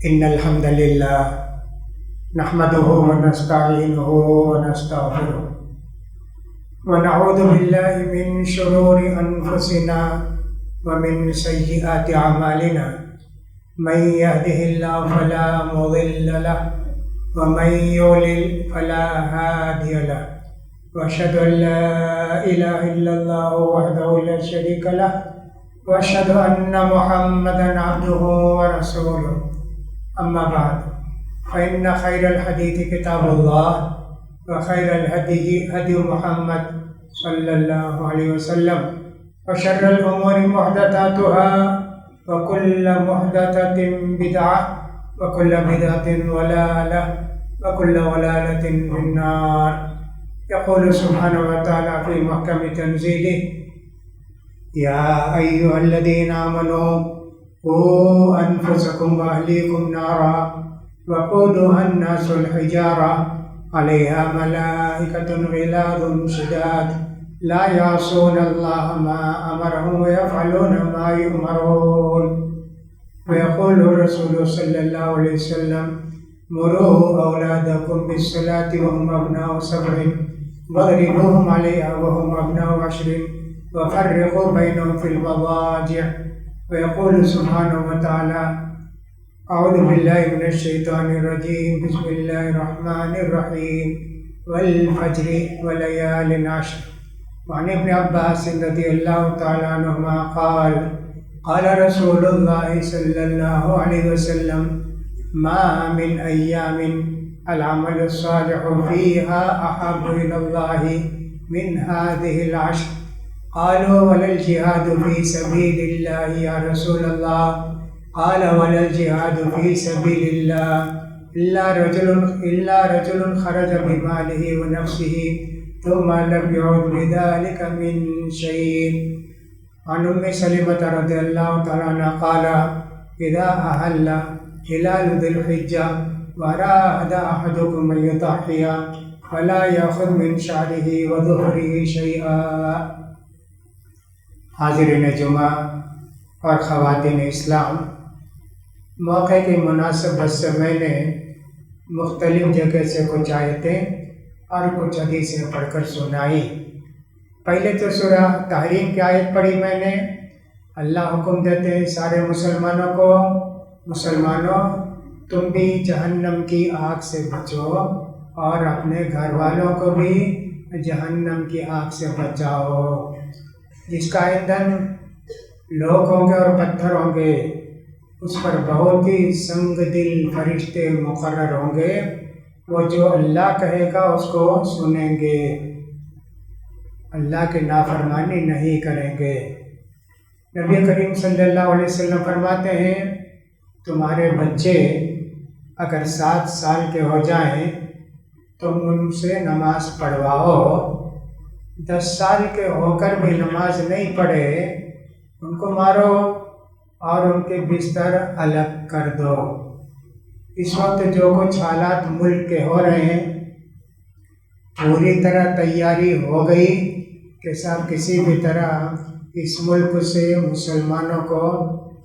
إن الحمد لله نحمده ونستعينه ونستغفره ونعوذ بالله من شرور أنفسنا ومن سيئات أعمالنا من يهده الله فلا مضل له ومن يضلل فلا هادي له وأشهد أن لا إله إلا الله وحده لا شريك له وأشهد أن محمدا عبده ورسوله أما بعد فإن خير الحديث كتاب الله وخير الهدي هدي محمد صلى الله عليه وسلم وشر الأمور محدثاتها وكل محدثة بدعة وكل بدعة ضلالة وكل ضلالة في النار. يقول سبحانه وتعالى في محكم تنزيله: يا أيها الذين آمنوا قوا أنفسكم وأهليكم نارا وقودها الناس الحجارة عليها ملائكة غلاظ شداد لا يعصون الله ما أمرهم ويفعلون ما يؤمرون. ويقول الرسول صلى الله عليه وسلم: مروا أولادكم بالصلاة وهم أبناء 7 واضربوهم عليها وهم أبناء 10 وفرقوا بينهم في المضاجع. ويقول سبحانه وتعالى: أعوذ بالله من الشيطان الرجيم بسم الله الرحمن الرحيم والفجر وليال عشر. وعن ابن عباس رضي الله تعالى عنهما قال: قال رسول الله صلى الله عليه وسلم: ما من أيام العمل الصالح فيها أحب إلى الله من هذه العشر. قالوا: ولا الجهاد في سبيل الله يا رسول الله؟ قال: ولا الجهاد في سبيل الله إلا رجل خرج بماله ونفسه ثم لم يعد بذلك من شيء. عن أم سلمة رضي الله تعالى عنها قال: إذا أهل هلال ذي الحجة وأراد أحدكم أن يضحي فلا يأخذ من شعره وظهره شيئا. حاضرین جمعہ اور خواتین اسلام، موقع کی مناسبت سے میں نے مختلف جگہ سے کچھ آیتیں اور کچھ حدیثیں پڑھ کر سنائی. پہلے تو سورہ تحریم کی آیت پڑھی میں نے. اللہ حکم دیتے ہیں سارے مسلمانوں کو: مسلمانوں تم بھی جہنم کی آگ سے بچو اور اپنے گھر والوں کو بھی جہنم کی آگ سے بچاؤ، جس کا ایندھن لوگ ہوں گے اور پتھر ہوں گے. اس پر بہت ہی سنگ دل فرشتے مقرر ہوں گے. وہ جو اللہ کہے گا اس کو سنیں گے، اللہ کی نافرمانی نہیں کریں گے. نبی کریم صلی اللہ علیہ وسلم فرماتے ہیں: تمہارے بچے اگر 7 سال کے ہو جائیں تم ان سے نماز پڑھواؤ. 10 سال کے ہو کر بھی نماز نہیں پڑھے ان کو مارو اور ان کے بستر الگ کر دو. اس وقت جو کچھ حالات ملک کے ہو رہے ہیں، پوری طرح تیاری ہو گئی کہ صاحب کسی بھی طرح اس ملک سے مسلمانوں کو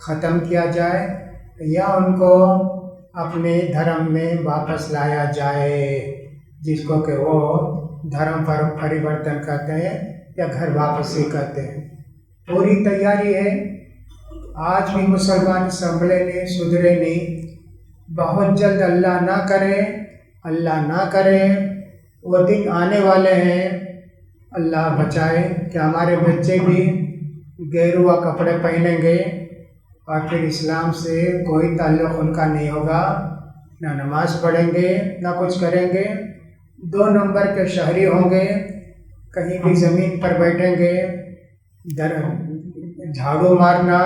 ختم کیا جائے یا ان کو اپنے دھرم میں واپس لایا جائے، جس کو کہ وہ دھرم پر پریورتن کہتے ہیں یا گھر واپسی کہتے ہیں. پوری تیاری ہے. آج بھی مسلمان سنبھلے نہیں، سدھرے نہیں. بہت جلد اللہ نہ کرے وہ دن آنے والے ہیں، اللہ بچائے، کہ ہمارے بچے بھی گیروا کپڑے پہنیں گے اور پھر اسلام سے کوئی تعلق ان کا نہیں ہوگا، نہ نماز پڑھیں گے نہ کچھ کریں گے. 2 نمبر کے شہری ہوں گے، کہیں بھی زمین پر بیٹھیں گے، جھاڑو مارنا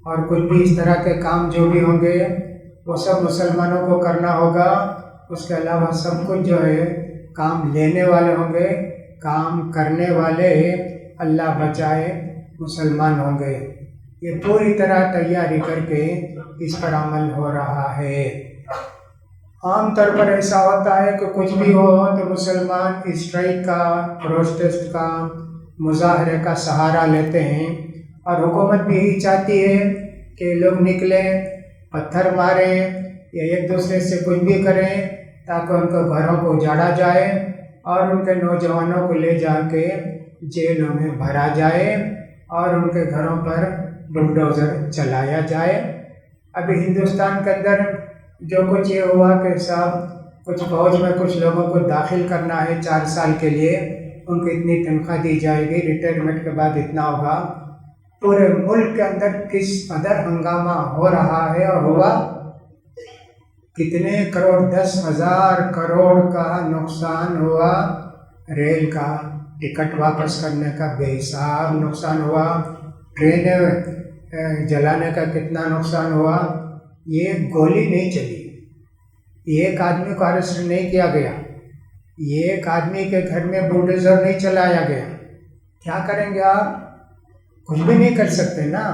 اور کچھ بھی اس طرح کے کام جو بھی ہوں گے وہ سب مسلمانوں کو کرنا ہوگا. اس کے علاوہ سب کچھ جو ہے کام لینے والے ہوں گے، کام کرنے والے اللہ بچائے مسلمان ہوں گے. یہ پوری طرح تیاری کر کے اس پر عمل ہو رہا ہے. عام طور پر ایسا ہوتا ہے کہ کچھ بھی ہو تو مسلمان اسٹرائک کا، پروٹیسٹ کا، مظاہرے کا سہارا لیتے ہیں اور حکومت بھی یہی چاہتی ہے کہ لوگ نکلیں، پتھر ماریں، یہ ایک دوسرے سے کچھ بھی کریں تاکہ ان کو گھروں کو اجاڑا جائے اور ان کے نوجوانوں کو لے جا کے جیلوں میں بھرا جائے اور ان کے گھروں پر بلڈوزر چلایا جائے۔ ابھی ہندوستان کے اندر جو کچھ یہ ہوا کہ صاحب کچھ فوج میں کچھ لوگوں کو داخل کرنا ہے 4 سال کے لیے، ان کو اتنی تنخواہ دی جائے گی، ریٹائرمنٹ کے بعد اتنا ہوگا۔ پورے ملک کے اندر کس قدر ہنگامہ ہو رہا ہے اور ہوا، کتنے کروڑ، 10,000 کروڑ کا نقصان ہوا، ریل کا ٹکٹ واپس کرنے کا بے حساب نقصان ہوا، ٹرینیں جلانے کا کتنا نقصان ہوا۔ یہ گولی نہیں چلی، ایک آدمی کو اریسٹ نہیں کیا گیا، ایک آدمی کے گھر میں بلڈوزر نہیں چلایا گیا۔ کیا کریں گے آپ؟ کچھ بھی نہیں کر سکتے نا،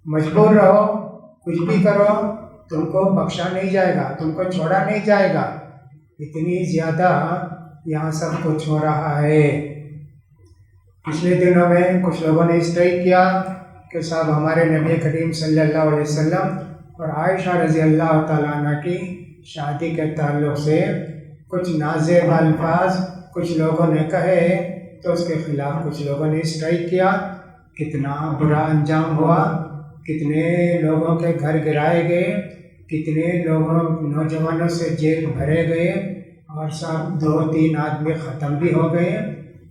مجبور رہو، کچھ بھی کرو، تم کو بخشا نہیں جائے گا، تم کو چھوڑا نہیں جائے گا۔ اتنی زیادہ یہاں سب کچھ ہو رہا ہے۔ پچھلے دنوں میں کچھ لوگوں نے اسٹرائک کیا کہ صاحب ہمارے نبی کریم صلی اللہ علیہ وسلم اور عائشہ رضی اللہ تعالیٰ عنہ کی شادی کے تعلق سے کچھ نازیب الفاظ کچھ لوگوں نے کہے تو اس کے خلاف کچھ لوگوں نے اسٹرائک کیا۔ کتنا برا انجام ہوا، کتنے لوگوں کے گھر گرائے گئے، کتنے لوگوں نوجوانوں سے جیل بھرے گئے اور سب 2-3 آدمی ختم بھی ہو گئے۔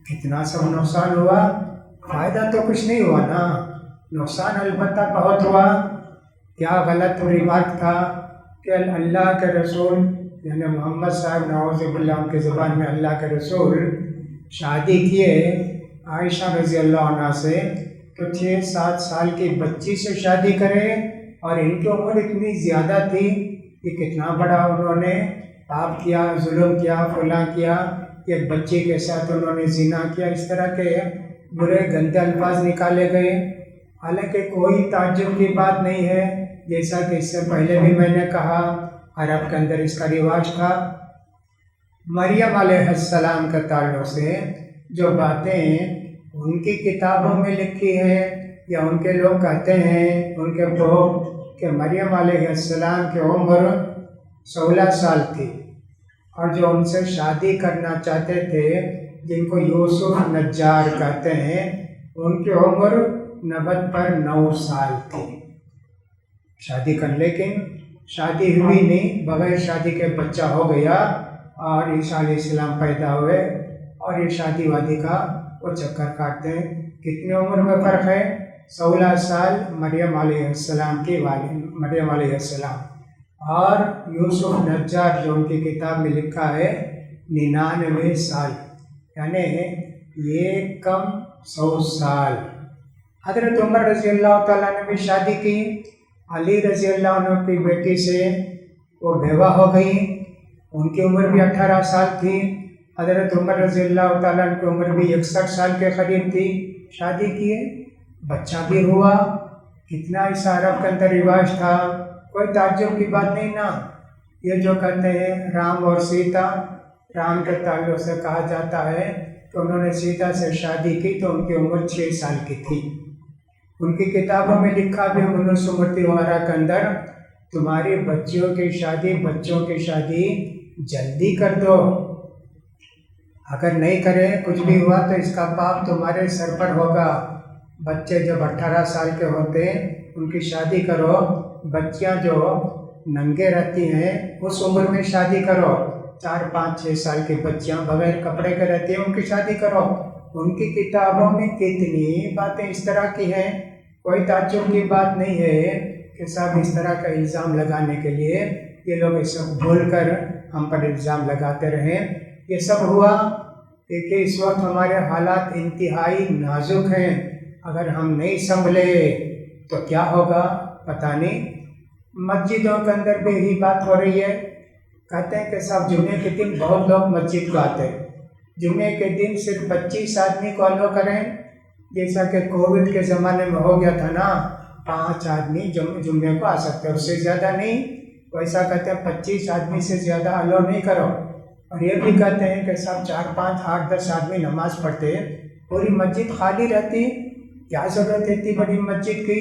کتنا سب نقصان ہوا، فائدہ تو کچھ نہیں ہوا نا، نقصان البتہ بہت ہوا۔ کیا غلط ریمارک تھا کہ اللہ کے رسول یعنی محمد صاحب نعوذ باللہ ان کی زبان میں اللہ کے رسول شادی کیے عائشہ رضی اللہ عنہ سے، تو 6-7 سال کی بچی سے شادی کرے اور ان کی عمر اتنی زیادہ تھی کہ کتنا بڑا انہوں نے پاپ کیا، ظلم کیا، فلاں کیا، ایک بچی کے ساتھ انہوں نے زنا کیا، اس طرح کے برے گندے الفاظ نکالے گئے۔ حالانکہ کوئی تعجب کی بات نہیں ہے، جیسا کہ اس سے پہلے بھی میں نے کہا عرب کے اندر اس کا رواج تھا۔ مریم علیہ السلام کے تعلق سے جو باتیں ان کی کتابوں میں لکھی ہیں یا ان کے لوگ کہتے ہیں ان کے لوگ کہ مریم علیہ السلام کی عمر 16 سال تھی، اور جو ان سے شادی کرنا چاہتے تھے جن کو یوسف نجار کہتے ہیں ان کی عمر 9 سال تھی۔ شادی کر، لیکن شادی ہوئی نہیں، بغیر شادی کے بچہ ہو گیا اور عیسیٰ علیہ السلام پیدا ہوئے اور یہ شادی وادی کا وہ چکر کاٹتے ہیں۔ کتنی عمر میں فرق ہے؟ 16 سال مریم علیہ السلام کی والد مریم علیہ السلام، اور یوسف نجار جو ان کی کتاب میں لکھا ہے 99 سال، یعنی یہ کم 100 سال۔ حضرت عمر رضی اللہ تعالیٰ نے بھی شادی کی، علی رضی اللہ عنہ کی بیٹی سے وہ بیوہ ہو گئی، ان کی عمر بھی 18 سال تھی۔ حضرت عمر رضی اللہ تعالیٰ عنہ کی عمر بھی 61 سال کے قریب تھی، شادی کیے، بچہ بھی ہوا۔ کتنا اس عرب کے اندر رواج تھا، کوئی تعجب کی بات نہیں نا۔ یہ جو کہتے ہیں رام اور سیتا، رام کے تعلق سے کہا جاتا ہے کہ انہوں نے سیتا سے شادی کی تو ان کی عمر 6 سال کی تھی۔ ان کی کتابوں میں لکھا بھی منوسمرتی وغیرہ کے اندر تمہاری بچوں کی شادی جلدی کر دو، اگر نہیں کرے کچھ بھی ہوا تو اس کا پاپ تمہارے سر پر ہوگا۔ بچے جب 18 سال کے ہوتے ہیں ان کی شادی کرو، بچیاں جو ننگے رہتی ہیں اس عمر میں شادی کرو، 4, 5, 6 سال کی بچیاں بغیر کپڑے کے رہتی ہیں ان کی شادی کرو۔ ان کی کتابوں میں کتنی باتیں اس طرح کی ہیں، کوئی تعجب کی بات نہیں ہے کہ صاحب اس طرح کا الزام لگانے کے لیے یہ لوگ یہ سب بھول کر ہم پر الزام لگاتے رہے۔ یہ سب ہوا کہ اس وقت ہمارے حالات انتہائی نازک ہیں، اگر ہم نہیں سنبھلے تو کیا ہوگا پتہ نہیں۔ مسجدوں کے اندر بھی یہی بات ہو رہی ہے، کہتے ہیں کہ صاحب جمعے کے دن بہت لوگ مسجد کو آتے ہیں، جمعے کے دن صرف 25 آدمی کو الاؤ کریں، جیسا کہ کووڈ کے زمانے میں ہو گیا تھا نا، 5 آدمی جمعے کو آ سکتے ہیں، اس سے زیادہ نہیں۔ ویسا کہتے ہیں 25 آدمی سے زیادہ الاؤ نہیں کرو، اور یہ بھی کہتے ہیں کہ سب 4, 5, 8, 10 آدمی نماز پڑھتے، پوری مسجد خالی رہتی، کیا ضرورت ہے اتنی بڑی مسجد کی؟